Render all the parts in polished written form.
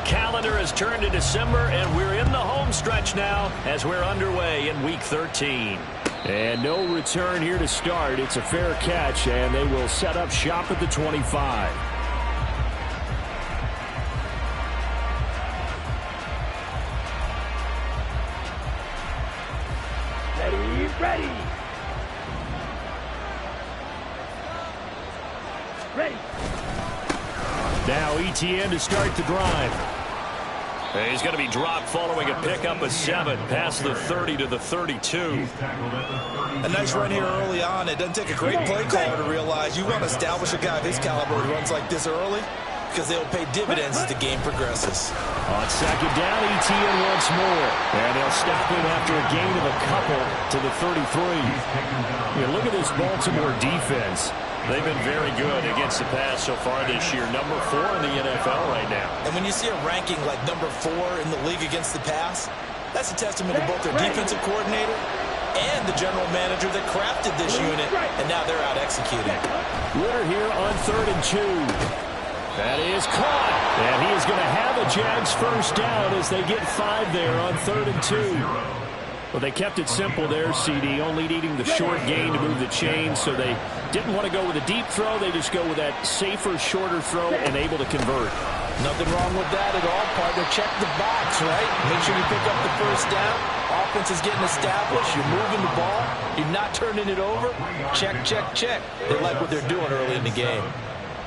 calendar has turned to December, and we're in the home stretch now as we're underway in Week 13. And no return here to start. It's a fair catch, and they will set up shop at the 25. Ready. Now ETN to start the drive. He's going to be dropped following a pickup of 7 past the 30 to the 32. A nice run here early on. It doesn't take a great play caller to realize you want to establish a guy of his caliber who runs like this early, because they'll pay dividends as the game progresses. On second down, ETN once more. And they'll stop him after a gain of a couple to the 33. Yeah, look at this Baltimore defense. They've been very good against the pass so far this year. Number 4 in the NFL right now. And when you see a ranking like number 4 in the league against the pass, that's a testament to both their defensive coordinator and the general manager that crafted this unit, and now they're out executing. Ritter here on 3rd and 2. That is caught. And he is going to have a Jags first down as they get 5 there on 3rd and 2. Well, they kept it simple there, CD, only needing the short gain to move the chain, so they didn't want to go with a deep throw. They just go with that safer, shorter throw and able to convert. Nothing wrong with that at all, partner. Check the box, right? Make sure you pick up the first down. Offense is getting established. You're moving the ball. You're not turning it over. Check, check, check. They like what they're doing early in the game.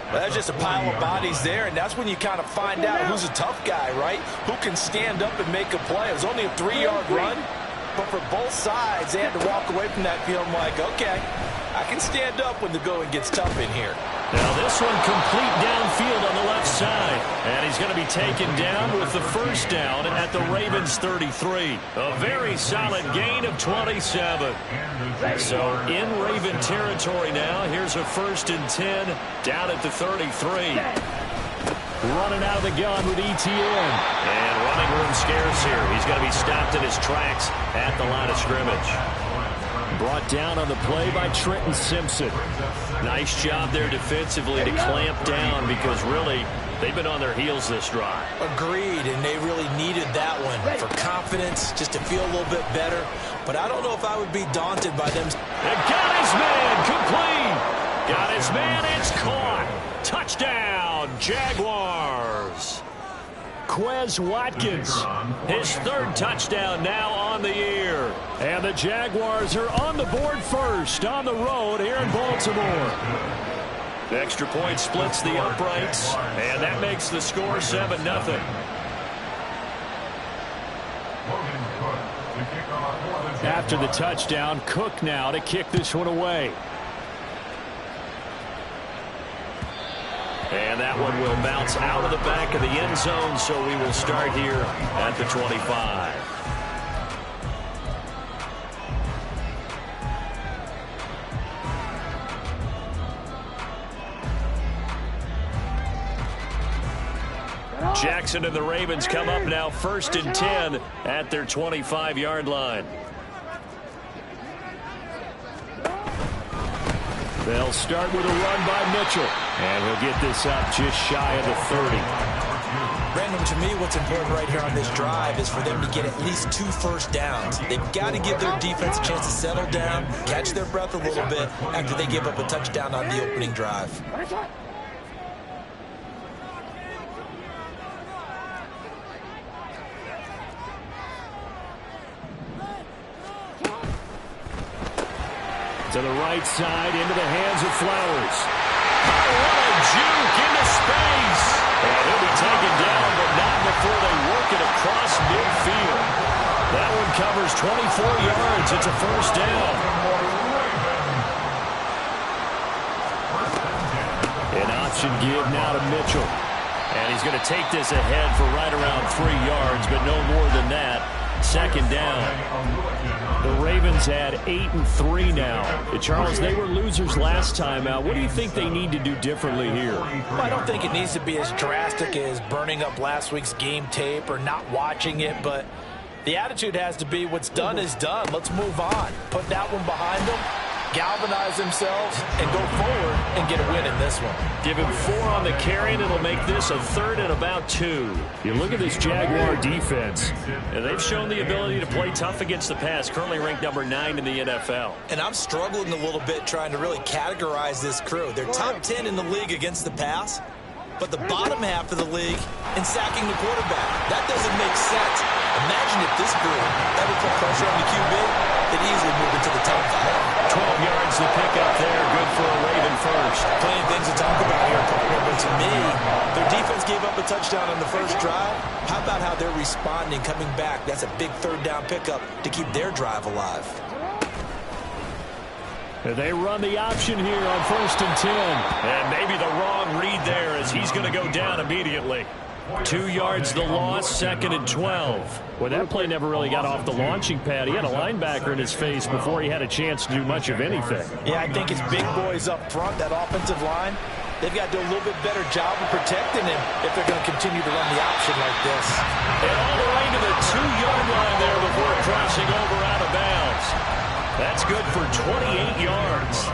Well, that's just a pile of bodies there, and that's when you kind of find out who's a tough guy, right? Who can stand up and make a play. It was only a 3-yard run, but for both sides, they had to walk away from that feeling like, okay, I can stand up when the going gets tough in here. Now this one complete downfield on the left side. And he's going to be taken down with the first down at the Ravens 33. A very solid gain of 27. So in Raven territory now, here's a 1st and 10 down at the 33. Running out of the gun with ETN. And running room scarce here. He's going to be stopped in his tracks at the line of scrimmage. Brought down on the play by Trenton Simpson. Nice job there defensively to clamp down, because really they've been on their heels this drive. Agreed, and they really needed that one for confidence, just to feel a little bit better. But I don't know if I would be daunted by them. And got his man, complete. Got his man, it's caught. Touchdown, Jaguars. Quez Watkins, his 3rd touchdown now on the year. And the Jaguars are on the board first on the road here in Baltimore. The extra point splits the uprights, and that makes the score 7-0. After the touchdown, Cook now to kick this one away. And that one will bounce out of the back of the end zone, so we will start here at the 25. Jackson and the Ravens come up now 1st and 10 at their 25-yard line. They'll start with a run by Mitchell. And he'll get this up just shy of the 30. Brandon, to me, what's important right here on this drive is for them to get at least 2 first downs. They've got to give their defense a chance to settle down, catch their breath a little bit after they give up a touchdown on the opening drive. To the right side, into the hands of Flowers. Oh, what a juke into space. And he'll be taken down, but not before they work it across midfield. That one covers 24 yards. It's a first down. An option give now to Mitchell. And he's going to take this ahead for right around 3 yards, but no more than that. 2nd down. The Ravens had 8-3 now. Charles, they were losers last time out. What do you think they need to do differently here? Well, I don't think it needs to be as drastic as burning up last week's game tape or not watching it, but the attitude has to be what's done is done. Let's move on. Put that one behind them galvanize themselves, and go forward and get a win in this one. Give him 4 on the carry, and it'll make this a 3rd and about 2. You look at this Jaguar defense. And they've shown the ability to play tough against the pass, currently ranked number 9 in the NFL. And I'm struggling a little bit trying to really categorize this crew. They're top 10 in the league against the pass, but the bottom half of the league in sacking the quarterback. That doesn't make sense. Imagine if this group ever put pressure on the QB, they'd easily move into the top 5. 12 yards to pick up there. Good for a Raven first. Plenty of things to talk about here, partner, but to me, their defense gave up a touchdown on the first drive. How about how they're responding, coming back? That's a big 3rd down pickup to keep their drive alive. They run the option here on 1st and 10. And maybe the wrong read there as he's going to go down immediately. 2 yards the loss, 2nd and 12. Well, that play never really got off the launching pad. He had a linebacker in his face before he had a chance to do much of anything. Yeah, I think it's big boys up front, that offensive line. They've got to do a little bit better job of protecting him if they're going to continue to run the option like this. And all the way to the 2-yard line there before crossing over out of bounds. That's good for 28 yards.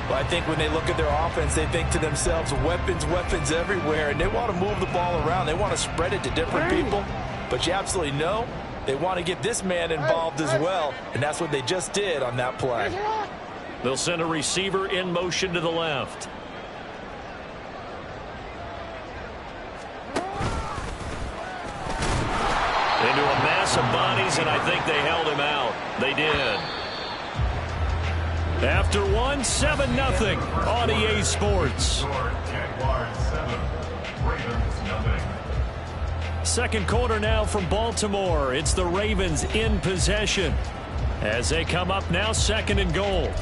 Well, I think when they look at their offense, they think to themselves, weapons, weapons everywhere, and they want to move the ball around. They want to spread it to different people, but you absolutely know they want to get this man involved as well, and that's what they just did on that play. They'll send a receiver in motion to the left. Into a mass of bodies, and I think they held him out. They did. After 1, 7-0 on EA Sports. Second quarter now from Baltimore. It's the Ravens in possession as they come up now 2nd and goal.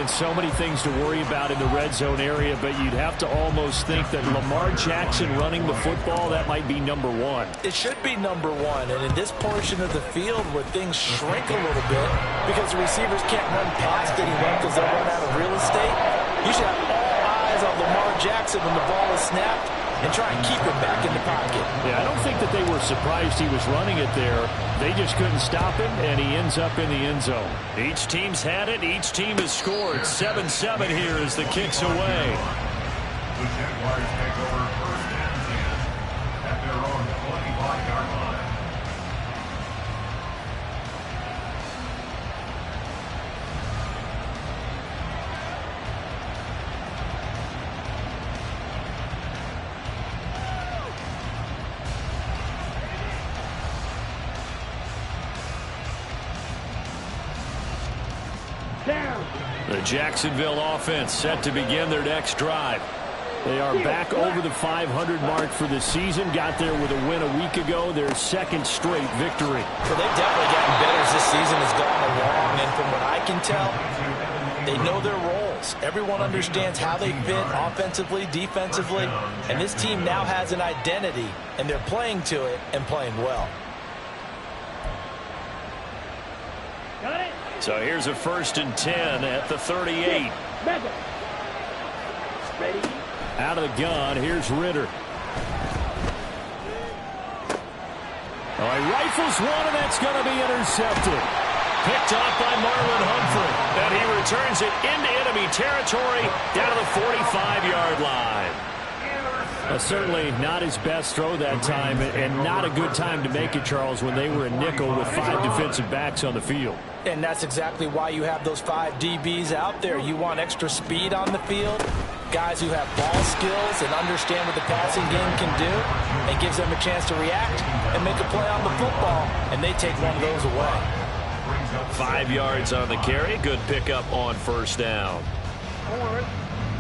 So many things to worry about in the red zone area, but you'd have to almost think that Lamar Jackson running the football, that might be number 1. It should be number 1, and in this portion of the field where things shrink a little bit because the receivers can't run past anyone because they'll run out of real estate, you should have all eyes on Lamar Jackson when the ball is snapped and try and keep him back in the pocket. Yeah, I don't think that they were surprised he was running it there. They just couldn't stop him, and he ends up in the end zone. Each team's had it. Each team has scored. 7-7 here as the kick's away. The Jaguars take over 1st and 10 at their own 25-yard line. The Jacksonville offense set to begin their next drive. They are back over the 500 mark for the season. Got there with a win a week ago. Their 2nd straight victory. So they've definitely gotten better as this season has gone along. And from what I can tell, they know their roles. Everyone understands how they fit offensively, defensively. And this team now has an identity, and they're playing to it and playing well. So here's a 1st and 10 at the 38. Out of the gun, here's Ritter. Oh, he rifles one, and that's going to be intercepted. Picked off by Marlon Humphrey. And he returns it into enemy territory down to the 45-yard line. Certainly not his best throw that time, and not a good time to make it, Charles, when they were in nickel with 5 defensive backs on the field. And that's exactly why you have those 5 DBs out there. You want extra speed on the field, guys who have ball skills and understand what the passing game can do, and gives them a chance to react and make a play on the football, and they take one of those away. 5 yards on the carry. Good pickup on 1st down.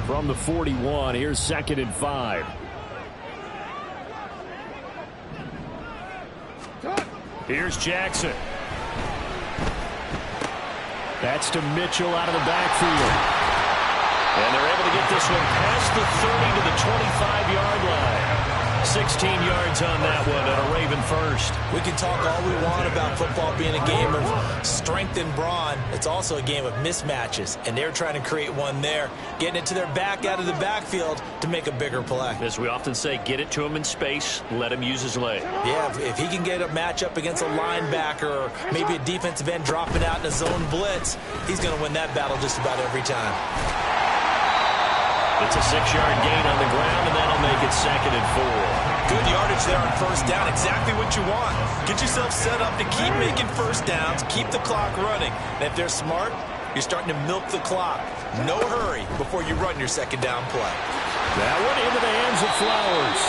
From the 41, here's 2nd and 5. Here's Jackson. That's to Mitchell out of the backfield. And they're able to get this one past the 30 to the 25-yard line. 16 yards on that one and a Raven first. We can talk all we want about football being a game of strength and brawn. It's also a game of mismatches, and they're trying to create one there, getting it to their back out of the backfield to make a bigger play. As we often say, get it to him in space, let him use his leg. Yeah, if he can get a matchup against a linebacker or maybe a defensive end dropping out in a zone blitz, he's going to win that battle just about every time. It's a 6-yard gain on the ground, and that'll make it 2nd and 4. Good yardage there on first down. Exactly what you want. Get yourself set up to keep making first downs, keep the clock running. And if they're smart, you're starting to milk the clock. No hurry before you run your second down play. That one into the hands of Flowers.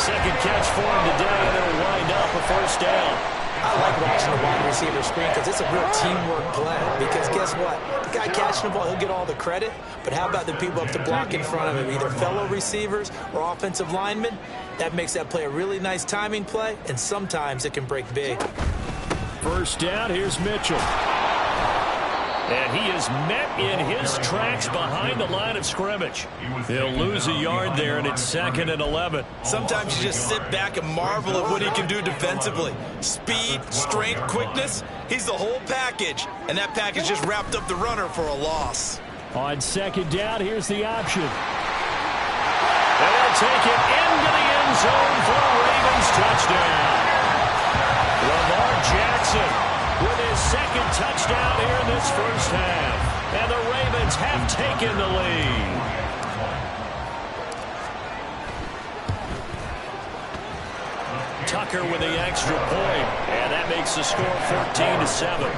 Second catch for him today, and it'll wind up a first down. I like watching the wide receiver screen because it's a real teamwork play. Because guess what? The guy catching the ball, he'll get all the credit. But how about the people up to block in front of him, either fellow receivers or offensive linemen? That makes that play a really nice timing play, and sometimes it can break big. First down, here's Mitchell. And he is met in his tracks behind the line of scrimmage. He'll lose a yard there, and it's 2nd and 11. Sometimes you just sit back and marvel at what he can do defensively. Speed, strength, quickness, he's the whole package. And that package just wrapped up the runner for a loss. On second down, here's the option. And they'll take it into the end zone for a Ravens touchdown. Lamar Jackson with his second touchdown here in this first half. And the Ravens have taken the lead. Tucker with the extra point. And that makes the score 14-7.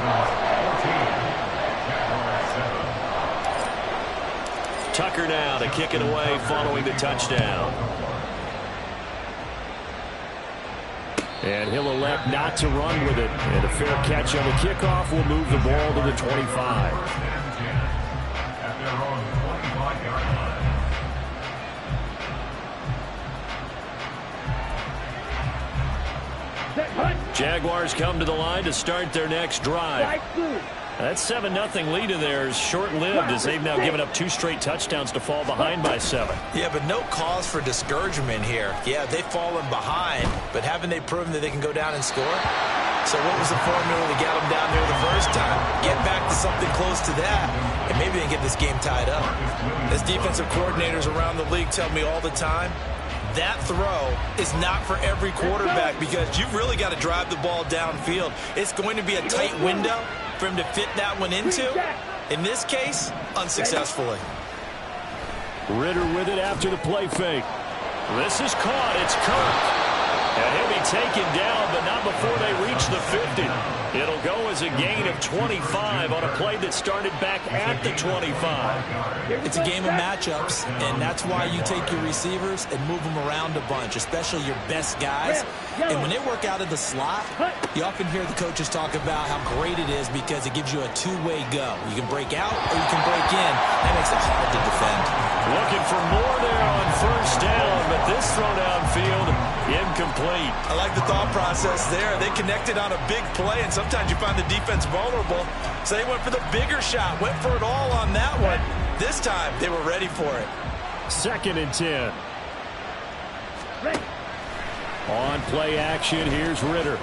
Tucker now to kick it away following the touchdown. And he'll elect not to run with it. And a fair catch on the kickoff will move the ball to the 25. At their own 25-yard line. Jaguars come to the line to start their next drive. That 7-0 lead of theirs short-lived as they've now given up 2 straight touchdowns to fall behind by 7. Yeah, but no cause for discouragement here. Yeah, they've fallen behind, but haven't they proven that they can go down and score? So what was the formula to get them down there the first time? Get back to something close to that, and maybe they can get this game tied up. As defensive coordinators around the league tell me all the time, that throw is not for every quarterback because you've really got to drive the ball downfield. It's going to be a tight window for him to fit that one into. In this case, unsuccessfully. Ridder with it after the play fake. This is caught. It's Kirk. And he'll be taken down, but not before they reach the 50. It'll go as a gain of 25 on a play that started back at the 25. It's a game of matchups, and that's why you take your receivers and move them around a bunch, especially your best guys. And when they work out of the slot, you often hear the coaches talk about how great it is because it gives you a two-way go. You can break out or you can break in. That makes it hard to defend. Looking for more there on first down, but this throw downfield incomplete. I like the thought process there. They connected on a big play, and sometimes you find the defense vulnerable. So they went for the bigger shot, went for it all on that one. This time, they were ready for it. 2nd and 10. On play action, here's Ridder.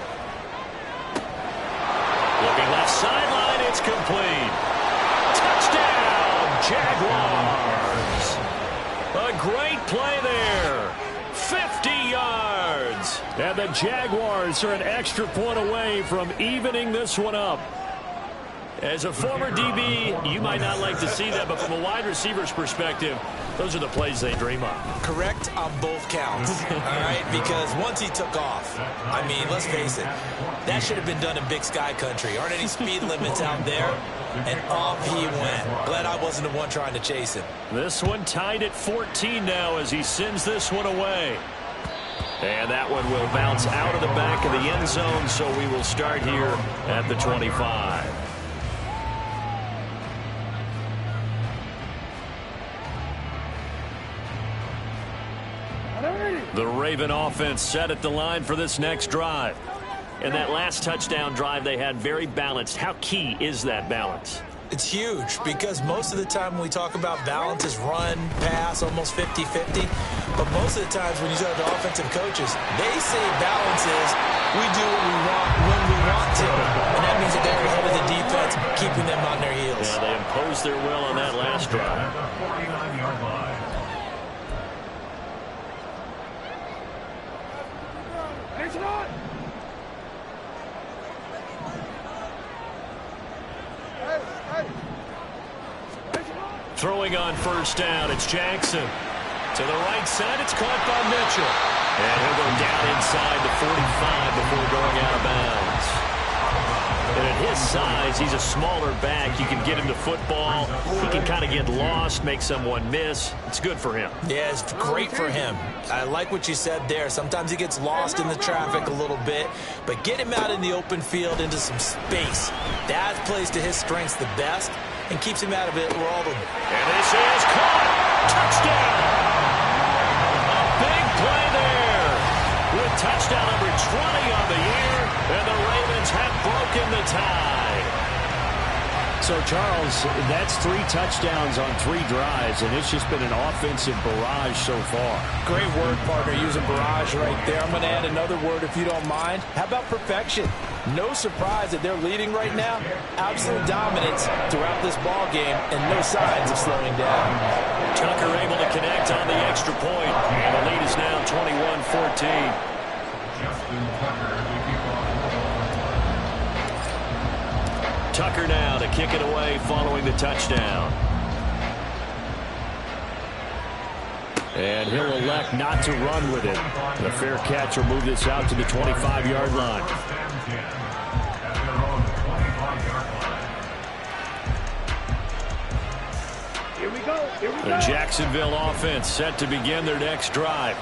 Looking left sideline, it's complete. Touchdown, Jaguars. A great play there. 50 yards. And the Jaguars are an extra point away from evening this one up. As a former DB, you might not like to see that, but from a wide receiver's perspective, those are the plays they dream of. Correct on both counts, all right? Because once he took off, I mean, let's face it, that should have been done in Big Sky Country. Aren't any speed limits out there? And off he went. Glad I wasn't the one trying to chase him. This one tied at 14 now as he sends this one away. And that one will bounce out of the back of the end zone, so we will start here at the 25. The Raven offense set at the line for this next drive. and that last touchdown drive they had very balanced. How key is that balance? It's huge because most of the time when we talk about balance is run, pass, almost 50-50. But most of the times when you talk to offensive coaches, they say balance is we do what we want when we want to. And that means that they're ahead of the defense, keeping them on their heels. Yeah, they imposed their will on that last drive. At the 49-yard line. Throwing on first down, it's Jackson. To the right side, it's caught by Mitchell. And he'll go down inside the 45 before going out of bounds. And at his size, he's a smaller back. You can get him to football. He can kind of get lost, make someone miss. It's good for him. Yeah, it's great for him. I like what you said there. Sometimes he gets lost in the traffic a little bit, but get him out in the open field into some space. That plays to his strengths the best and keeps him out of it where all the... And this is caught. Touchdown. A big play there. With touchdown number 20 on the year, and the Ravens have broken the tie. So, Charles, that's 3 touchdowns on 3 drives, and it's just been an offensive barrage so far. Great word, partner, using barrage right there. I'm going to add another word if you don't mind. How about perfection? No surprise that they're leading right now. Absolute dominance throughout this ball game, and no signs of slowing down. Tucker able to connect on the extra point, and the lead is now 21-14. Justin Tucker to kick off. Tucker now to kick it away following the touchdown. And he'll elect not to run with it. The fair catch will move this out to the 25-yard line. First and 10 at their own 25-yard line. Here we go. Here we The go. Jacksonville offense set to begin their next drive.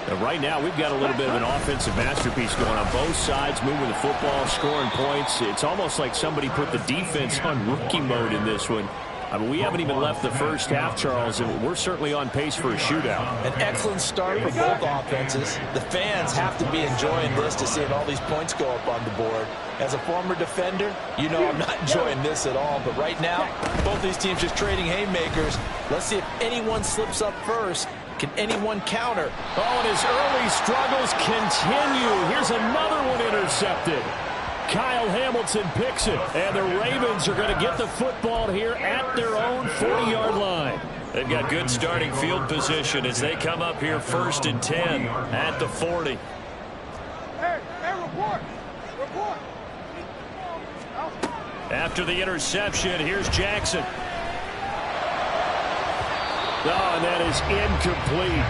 And right now, we've got a little bit of an offensive masterpiece going on both sides, moving the football, scoring points. It's almost like somebody put the defense on rookie mode in this one. I mean, we haven't even left the first half, Charles, and we're certainly on pace for a shootout. An excellent start for both offenses. The fans have to be enjoying this to seeing all these points go up on the board. As a former defender, you know I'm not enjoying this at all. But right now, both these teams just trading haymakers. Let's see if anyone slips up first. Can anyone counter? Oh, and his early struggles continue. Here's another one intercepted. Kyle Hamilton picks it, and the Ravens are going to get the football here at their own 40-yard line. They've got good starting field position as they come up here 1st and 10 at the 40. Hey, report. Report. After the interception, here's Jackson. Oh, and that is incomplete.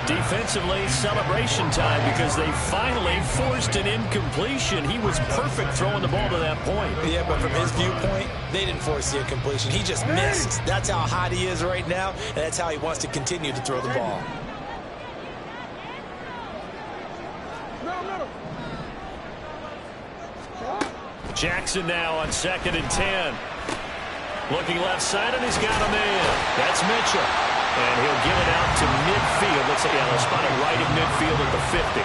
Defensively, celebration time because they finally forced an incompletion. He was perfect throwing the ball to that point. Yeah, but from his viewpoint, they didn't force the incompletion. He just missed. That's how hot he is right now, and that's how he wants to continue to throw the ball. Jackson now on 2nd and 10. Looking left side, and he's got a man. That's Mitchell. And he'll get it out to midfield. Looks like they'll spot it right in midfield at the 50.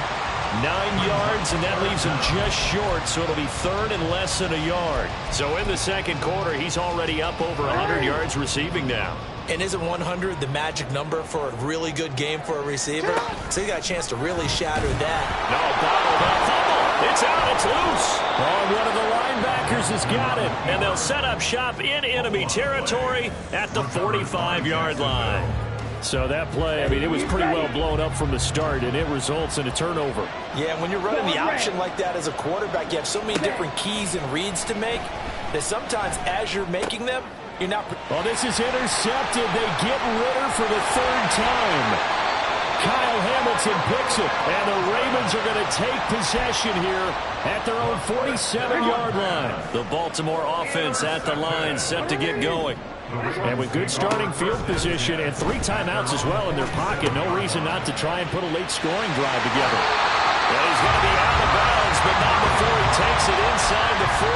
9 yards, and that leaves him just short, so it'll be 3rd and less than a yard. So in the second quarter, he's already up over 100 yards receiving now. And isn't 100 the magic number for a really good game for a receiver? So he got a chance to really shatter that. No, bottled up. Fumble. It's out. It's loose. Oh, one of the linebackers has got it. And they'll set up shop in enemy territory at the 45-yard line. So that play, I mean, it was pretty well blown up from the start, and it results in a turnover. Yeah, when you're running the option like that as a quarterback, you have so many different keys and reads to make that sometimes as you're making them, you're not... Oh, this is intercepted. They get Ritter for the 3rd time. Kyle Hamilton picks it, and the Ravens are going to take possession here at their own 47-yard line. The Baltimore offense at the line set to get going. And with good starting field position and 3 timeouts as well in their pocket, no reason not to try and put a late scoring drive together. And he's going to be out of bounds, but not before he takes it inside the 40.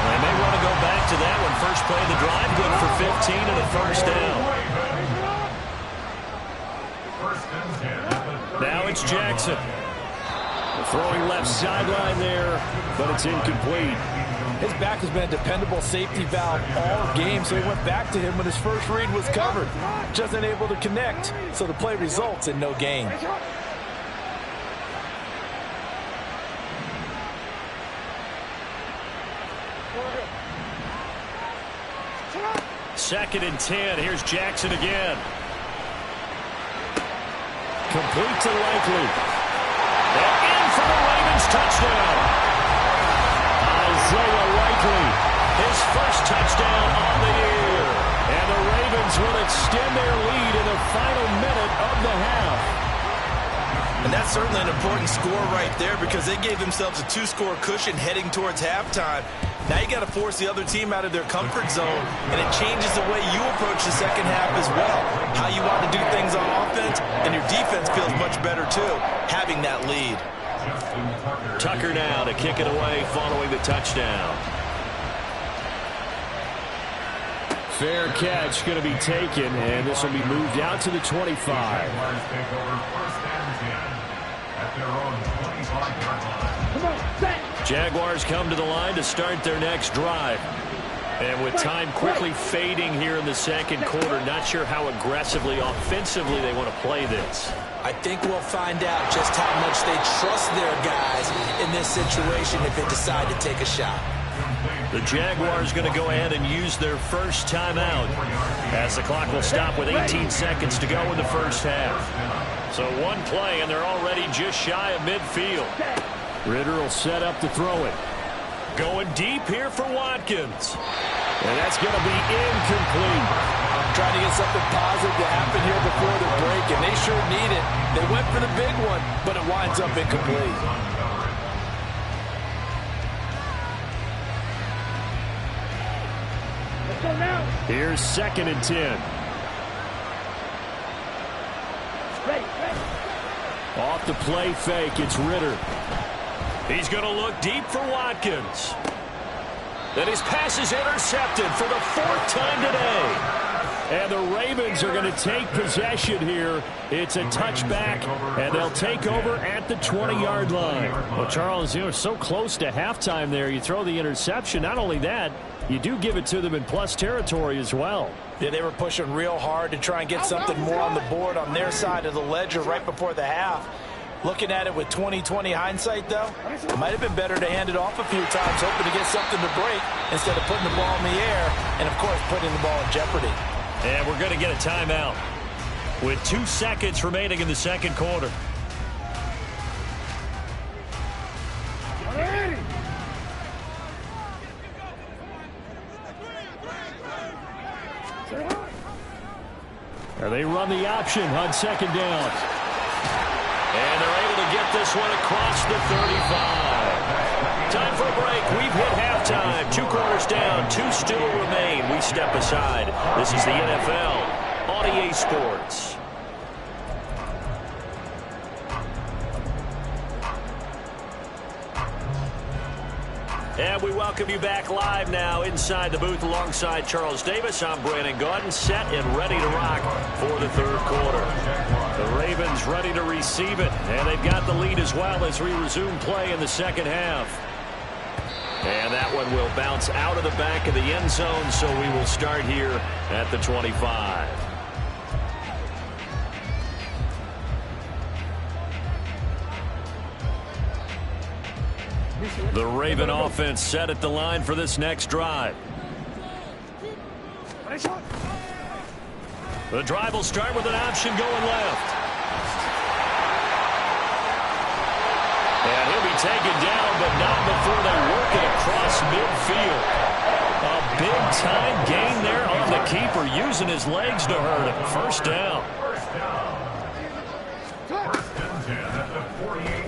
They may want to go back to that one. First play of the drive, good for 15 and a first down. Now it's Jackson. Throwing left sideline there, but it's incomplete. His back has been a dependable safety valve all game, so he went back to him when his first read was covered. Just unable to connect, so the play results in no gain. Second and 10. Here's Jackson again. Complete to Likely. And in for the Ravens touchdown. Isaiah Likely. His first touchdown on the year. And the Ravens will extend their lead in the final minute of the half. And that's certainly an important score right there because they gave themselves a 2-score cushion heading towards halftime. Now you got to force the other team out of their comfort zone, and it changes the way you approach the second half as well. How you want to do things on offense, and your defense feels much better too, having that lead. Tucker now to kick it away following the touchdown. Fair catch going to be taken, and this will be moved out to the 25. Jaguars come to the line to start their next drive. And with time quickly fading here in the second quarter, not sure how aggressively, offensively they want to play this. I think we'll find out just how much they trust their guys in this situation if they decide to take a shot. The Jaguars going to go ahead and use their first timeout as the clock will stop with 18 seconds to go in the first half. So one play, and they're already just shy of midfield. Ritter will set up to throw it. Going deep here for Watkins. And that's going to be incomplete. Trying to get something positive to happen here before the break, and they sure need it. They went for the big one, but it winds up incomplete. Let's go now. Here's second and 10. Ready. Off the play fake, it's Ritter. He's going to look deep for Watkins. And his pass is intercepted for the 4th time today. And the Ravens are going to take possession here. It's a touchback, and they'll take over at the 20-yard line. Well, Charles, you know, so close to halftime there. You throw the interception. Not only that, you do give it to them in plus territory as well. Yeah, they were pushing real hard to try and get something more on the board on their side of the ledger right before the half. Looking at it with 20/20 hindsight, though, it might have been better to hand it off a few times, hoping to get something to break instead of putting the ball in the air and, of course, putting the ball in jeopardy. And we're going to get a timeout with 2 seconds remaining in the second quarter. They run the option on second down. And they're able to get this one across the 35. Time for a break. We've hit halftime. 2 quarters down. 2 still remain. We step aside. This is the NFL on EA Sports. And we welcome you back live now inside the booth alongside Charles Davis. I'm Brandon Gaudin, set and ready to rock for the third quarter. The Ravens ready to receive it, and they've got the lead as well as we resume play in the second half. And that one will bounce out of the back of the end zone, so we will start here at the 25. The Raven offense set at the line for this next drive. The drive will start with an option going left. And he'll be taken down, but not before they work it across midfield. A big-time gain there on the keeper, using his legs to hurt him. First down.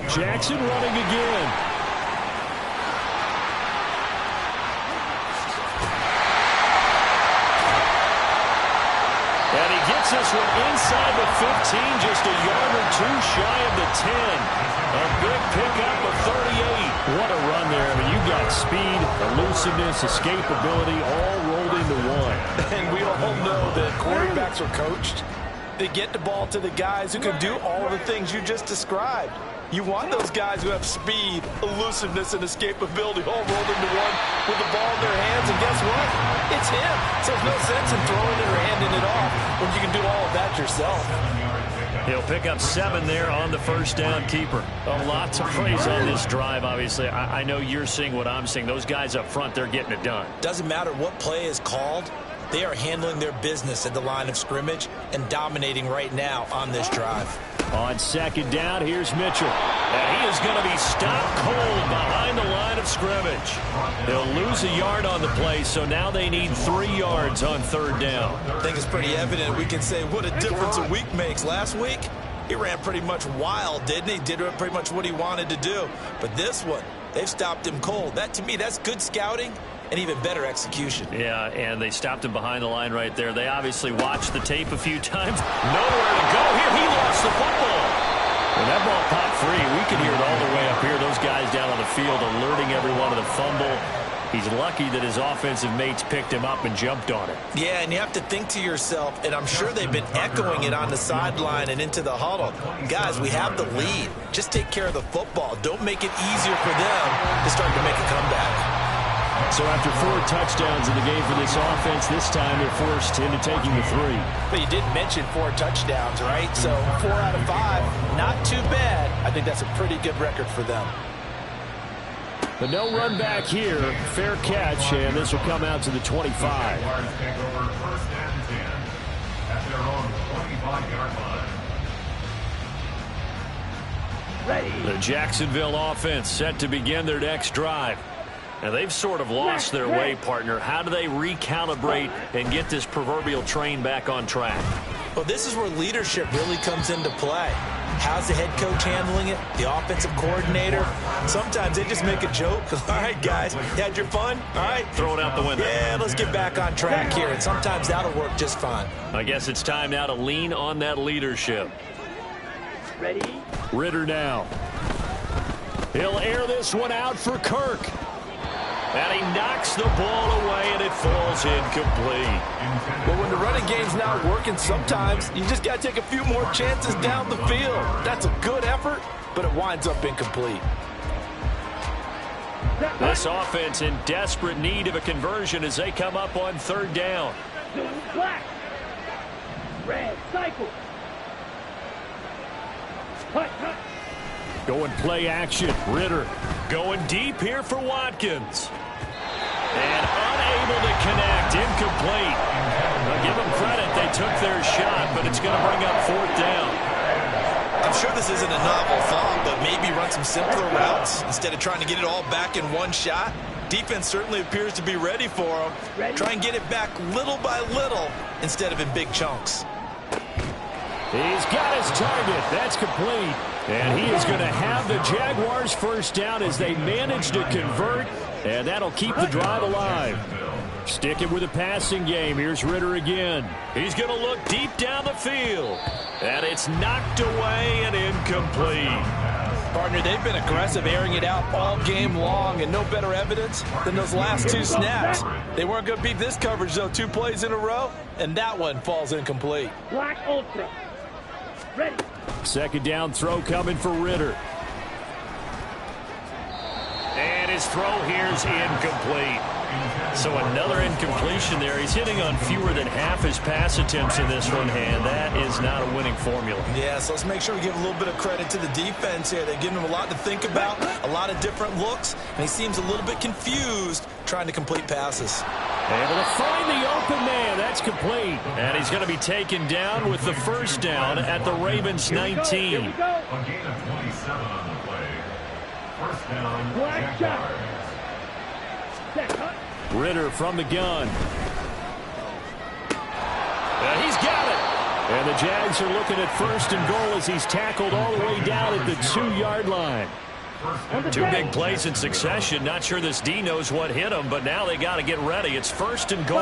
Jackson running again. And he gets this one inside the 15, just a yard or 2 shy of the 10. A big pickup of 38. What a run there. I mean, you got speed, elusiveness, escapability, all rolled into one. And we all know that quarterbacks are coached. They get the ball to the guys who can do all the things you just described. You want those guys who have speed, elusiveness, and escapability all rolled into one with the ball in their hands, and guess what? It's him. So there's no sense in throwing it or handing it off when you can do all of that yourself. He'll pick up 7 there on the first down keeper. A lot to praise on this drive, obviously. I know you're seeing what I'm seeing. Those guys up front, they're getting it done. Doesn't matter what play is called. They are handling their business at the line of scrimmage and dominating right now on this drive. On second down, here's Mitchell. And he is going to be stopped cold behind the line of scrimmage. They'll lose a yard on the play, so now they need 3 yards on third down. I think it's pretty evident. We can say what a difference a week makes. Last week, he ran pretty much wild, didn't he? Did pretty much what he wanted to do. But this one, they've stopped him cold. That, to me, that's good scouting and even better execution. Yeah, and they stopped him behind the line right there. They obviously watched the tape a few times. Nowhere to go here. He lost the football. When that ball popped free, we could hear it all the way up here. Those guys down on the field alerting everyone of the fumble. He's lucky that his offensive mates picked him up and jumped on it. Yeah, and you have to think to yourself, and I'm sure they've been echoing it on the sideline and into the huddle. Guys, we have the lead. Just take care of the football. Don't make it easier for them to start to make a comeback. So after 4 touchdowns in the game for this offense, this time they're forced into taking the 3. But you did mention 4 touchdowns, right? So 4 out of 5, not too bad. I think that's a pretty good record for them. But no run back here. Fair catch, and this will come out to the 25. The Jacksonville offense set to begin their next drive. Now, they've sort of lost their way, partner. How do they recalibrate and get this proverbial train back on track? Well, this is where leadership really comes into play. How's the head coach handling it? The offensive coordinator? Sometimes they just make a joke. All right, guys, you had your fun? All right. Throw it out the window. Yeah, let's get back on track here. And sometimes that'll work just fine. I guess it's time now to lean on that leadership. Ready? Ridder now. He'll air this one out for Kirk. And he knocks the ball away, and it falls incomplete. But when the running game's not working, sometimes you just got to take a few more chances down the field. That's a good effort, but it winds up incomplete. This offense in desperate need of a conversion as they come up on third down. Black. Red. Cycle. Cut. Going play action. Ridder. Going deep here for Watkins. And unable to connect. Incomplete. Now give them credit. They took their shot, but it's going to bring up fourth down. I'm sure this isn't a novel thought, but maybe run some simpler routes instead of trying to get it all back in one shot. Defense certainly appears to be ready for them. Try and get it back little by little instead of in big chunks. He's got his target. That's complete. And he is going to have the Jaguars first down as they manage to convert. And that'll keep the drive alive. Sticking with the passing game. Here's Ridder again. He's going to look deep down the field. And it's knocked away and incomplete. Partner, they've been aggressive, airing it out all game long, and no better evidence than those last 2 snaps. They weren't going to beat this coverage, though, 2 plays in a row, and that one falls incomplete. Black Ultra. Ready. Second down throw coming for Ridder. And his throw here's incomplete. So another incompletion there. He's hitting on fewer than half his pass attempts in this one, and that is not a winning formula. Yeah, so let's make sure we give a little bit of credit to the defense here. They've given him a lot to think about, a lot of different looks, and he seems a little bit confused trying to complete passes. Able to find the open man. That's complete. And he's going to be taken down with the first down at the Ravens 19. Here we go. A gain of 27 on the play. First down, Black shot. Set. Cut. Ridder from the gun. And he's got it. And the Jags are looking at first and goal as he's tackled all the way down at the 2-yard line. 2 big plays in succession. Not sure this D knows what hit him, but now they got to get ready. It's first and goal.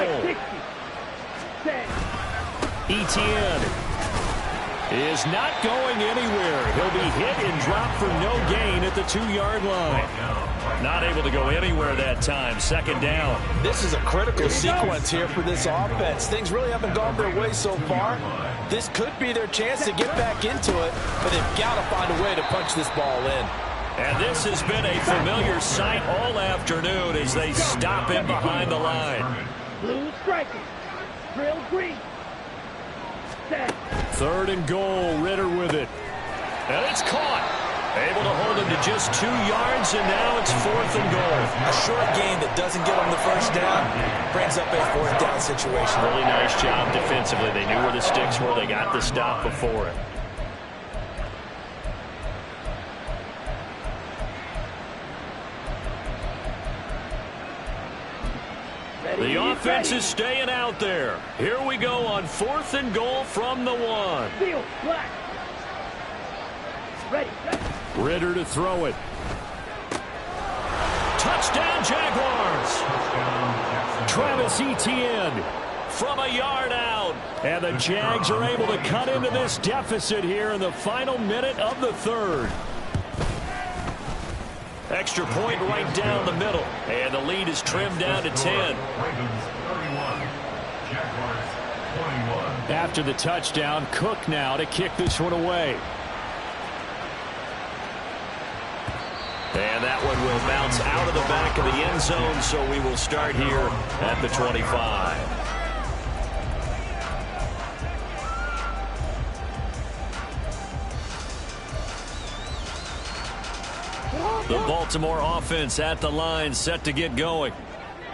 Etienne is not going anywhere. He'll be hit and dropped for no gain at the 2-yard line. Not able to go anywhere that time. Second down. This is a critical sequence here for this offense. Things really haven't gone their way so far. This could be their chance to get back into it, but they've got to find a way to punch this ball in. And this has been a familiar sight all afternoon as they stop him behind the line. Blue striking. Drill green. Set. 3rd and goal, Ritter with it. And it's caught. Able to hold him to just 2 yards, and now it's 4th and goal. A short gain that doesn't get them the first down brings up a 4th down situation. Really nice job defensively. They knew where the sticks were. They got the stop before it. The offense is staying out there. Here we go on 4th and goal from the 1. Field flat. Ready. Ritter to throw it. Touchdown, Jaguars. Travis Etienne From a yard out. And the Jags are able to cut into this deficit here in the final minute of the 3rd. Extra point right down the middle. And the lead is trimmed down to 10. Ravens 31, Jaguars 21. After the touchdown, Cook now to kick this one away. And that one will bounce out of the back of the end zone, so we will start here at the 25. The Baltimore offense at the line, set to get going.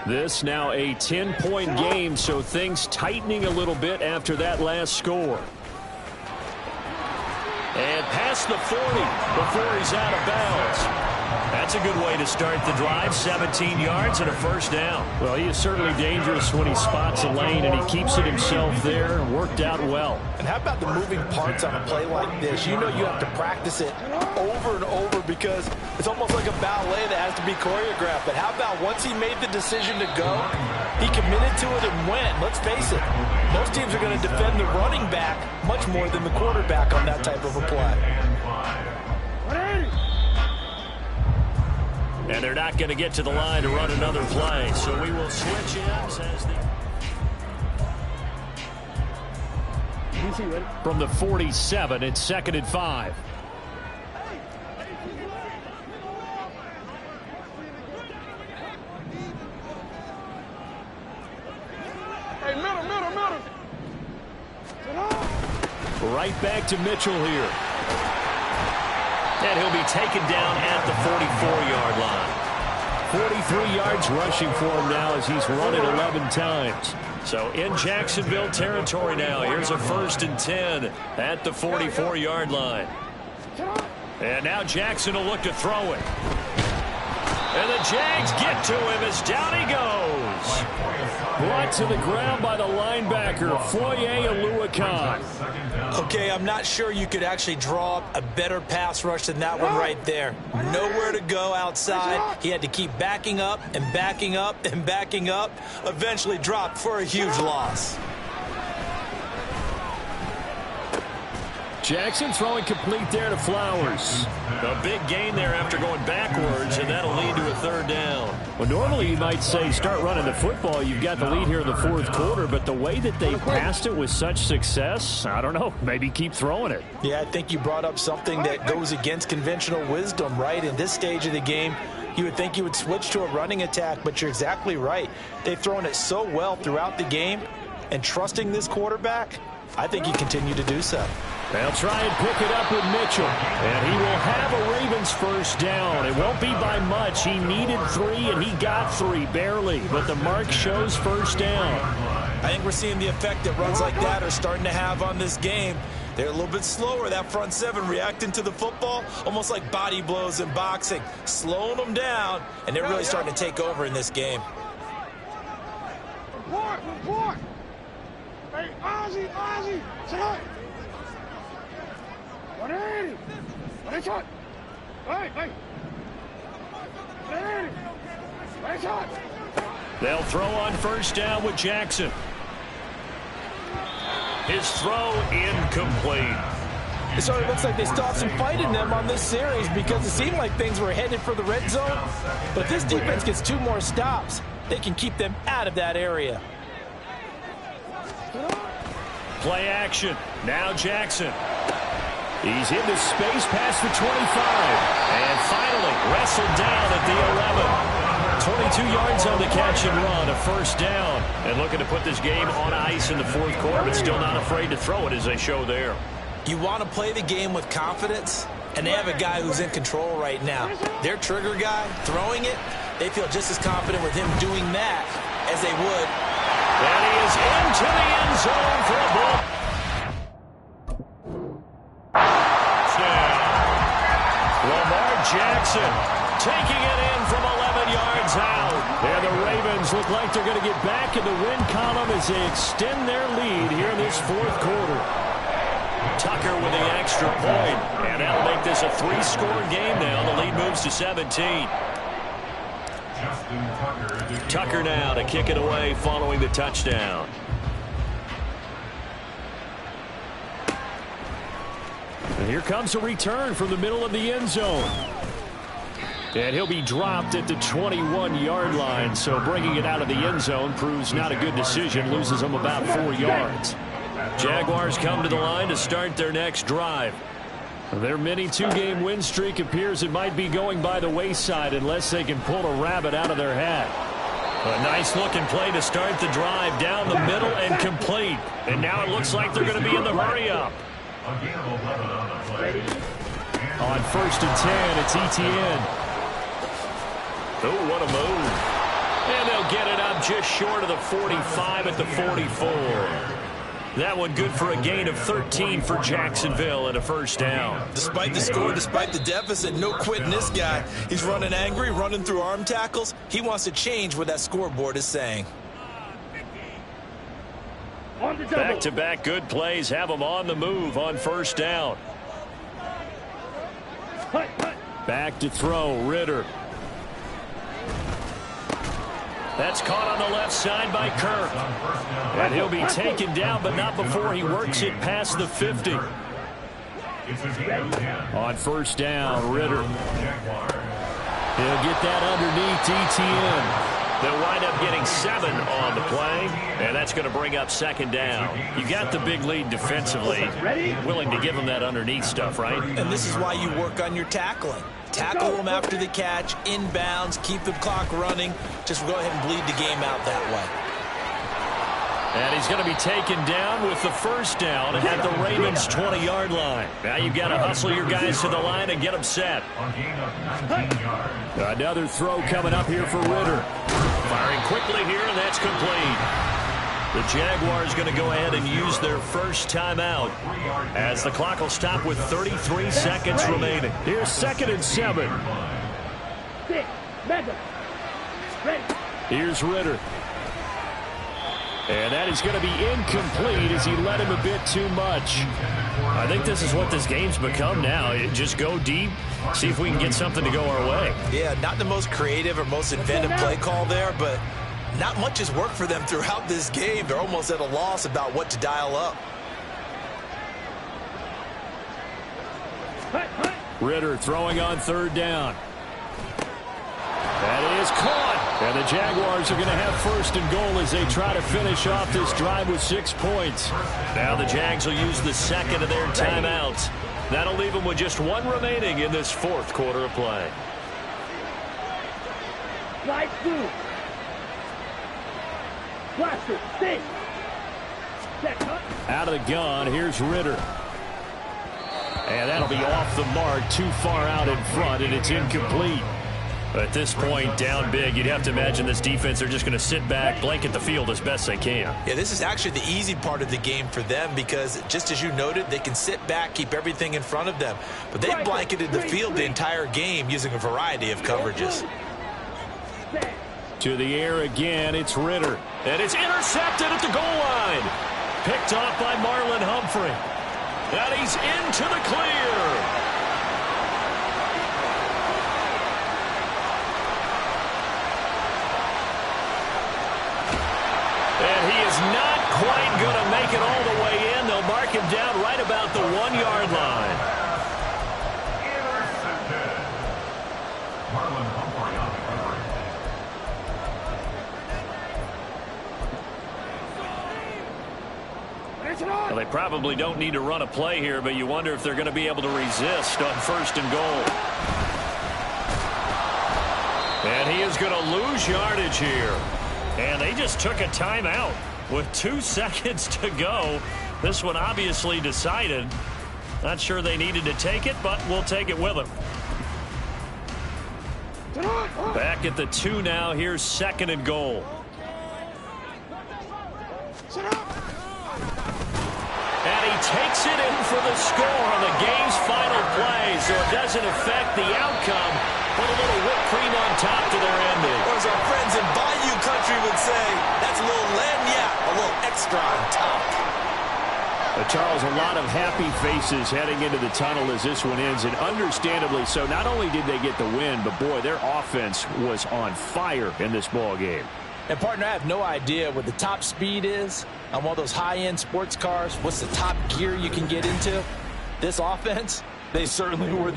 This now a 10-point game, so things tightening a little bit after that last score. And past the 40 before he's out of bounds. That's a good way to start the drive. 17 yards and a first down. Well, he is certainly dangerous when he spots a lane, and he keeps it himself there. Worked out well. And how about the moving parts on a play like this? You know you have to practice it over and over because it's almost like a ballet that has to be choreographed. But how about once he made the decision to go, he committed to it and went. Let's face it, most teams are going to defend the running back much more than the quarterback on that type of a play. And they're not going to get to the line to run another play. So we will switch ends as the... From the 47, it's 2nd and 5. Hey, middle. Right back to Mitchell here. And he'll be taken down at the 44-yard line. 43 yards rushing for him now as he's run it 11 times. So in Jacksonville territory now. Here's a 1st and 10 at the 44-yard line. And now Jackson will look to throw it. And the Jags get to him as down he goes. Brought to the ground by the linebacker, Foye Oluokun. Okay, I'm not sure you could actually draw up a better pass rush than that one right there. Nowhere to go outside. He had to keep backing up and backing up and backing up. Eventually dropped for a huge loss. Jackson throwing complete there to Flowers. A big gain there after going backwards, and that'll lead to a 3rd down. Well, normally you might say start running the football. You've got the lead here in the 4th quarter, but the way that they passed it with such success, I don't know, maybe keep throwing it. Yeah, I think you brought up something that goes against conventional wisdom, right? In this stage of the game, you would think you would switch to a running attack, but you're exactly right. They've thrown it so well throughout the game, and trusting this quarterback, I think you continue to do so. They'll try and pick it up with Mitchell. And he will have a Ravens first down. It won't be by much. He needed 3, and he got 3, barely. But the mark shows first down. I think we're seeing the effect that runs like that are starting to have on this game. They're a little bit slower, that front 7, reacting to the football, almost like body blows in boxing, slowing them down, and they're really starting to take over in this game. Report. Hey, Ozzie, sit. 180. Right shot. Hey. 180. Right shot. They'll throw on first down with Jackson. His throw incomplete. It sort of looks like they stopped some fight in them on this series because it seemed like things were headed for the red zone. But if this defense gets 2 more stops, they can keep them out of that area. Play action. Now Jackson. He's into space past the 25. And finally wrestled down at the 11. 22 yards on the catch and run, a first down. And looking to put this game on ice in the fourth quarter, but still not afraid to throw it as they show there. You want to play the game with confidence, and they have a guy who's in control right now. Their trigger guy, throwing it, they feel just as confident with him doing that as they would. And he is into the end zone for a ball. Lamar Jackson taking it in from 11 yards out. And the Ravens look like they're going to get back in the win column as they extend their lead here in this fourth quarter. Tucker with the extra point, and that'll make this a 3-score game now. The lead moves to 17. Tucker now to kick it away following the touchdown. And here comes a return from the middle of the end zone. And he'll be dropped at the 21-yard line, so bringing it out of the end zone proves not a good decision, loses him about 4 yards. Jaguars come to the line to start their next drive. Their mini 2-game win streak appears it might be going by the wayside unless they can pull a rabbit out of their hat. A nice-looking play to start the drive down the middle and complete. And now it looks like they're going to be in the hurry-up. On 1st and 10, it's Etienne. Oh, what a move. And they'll get it up just short of the 45 at the 44. That one good for a gain of 13 for Jacksonville and a first down. Despite the score, despite the deficit, no quitting this guy. He's running angry, running through arm tackles. He wants to change what that scoreboard is saying. Back-to-back good plays have him on the move on first down. Back to throw, Ritter. That's caught on the left side by Kirk. And he'll be taken down, but not before he works it past the 50. On first down, Ritter. He'll get that underneath Etienne. They'll wind up getting 7 on the play, and that's going to bring up second down. You got the big lead defensively, willing to give them that underneath stuff, right? And this is why you work on your tackling. Tackle them after the catch, inbounds, keep the clock running. Just go ahead and bleed the game out that way. And he's going to be taken down with the first down at the Ravens' 20-yard line. Now you've got to hustle your guys to the line and get them set. Another throw coming up here for Ritter. Firing quickly here, and that's complete. The Jaguars going to go ahead and use their first timeout as the clock will stop with 33 seconds remaining. Here's 2nd and 7. Here's Ritter. And that is going to be incomplete as he led him a bit too much. I think this is what this game's become now. Just go deep, see if we can get something to go our way. Yeah, not the most creative or most inventive play call there, but not much has worked for them throughout this game. They're almost at a loss about what to dial up. Ritter throwing on 3rd down. That is caught. And the Jaguars are going to have 1st and goal as they try to finish off this drive with 6 points. Now the Jags will use the 2nd of their timeouts. That'll leave them with just 1 remaining in this 4th quarter of play. Slide through. Blaster, stay. Out of the gun, here's Ritter. And that'll be off the mark, too far out in front, and it's incomplete. At this point, down big, you'd have to imagine this defense, they're just going to sit back, blanket the field as best they can. Yeah, this is actually the easy part of the game for them because, just as you noted, they can sit back, keep everything in front of them. But they blanketed the field the entire game using a variety of coverages. To the air again, it's Ritter. And it's intercepted at the goal line. Picked off by Marlon Humphrey. And he's into the clear. And he is not quite going to make it all the way in. They'll mark him down right about the 1-yard line. Intercepted. Marlon Humphrey on the cover. Well, they probably don't need to run a play here, but you wonder if they're going to be able to resist on 1st and goal. And he is going to lose yardage here. And they just took a timeout with 2 seconds to go. This one obviously decided. Not sure they needed to take it, but we'll take it with them. Back at the 2 now. Here's 2nd and goal. And he takes it in for the score on the game's final play, so it doesn't affect the outcome. Put a little whipped cream on top to their ending. Or as our friends in Bayou Country would say, that's a little lagniappe, a little extra on top. Charles, a lot of happy faces heading into the tunnel as this one ends, and understandably so. Not only did they get the win, but boy, their offense was on fire in this ball game. And, partner, I have no idea what the top speed is on one of those high-end sports cars. What's the top gear you can get into? This offense, they certainly were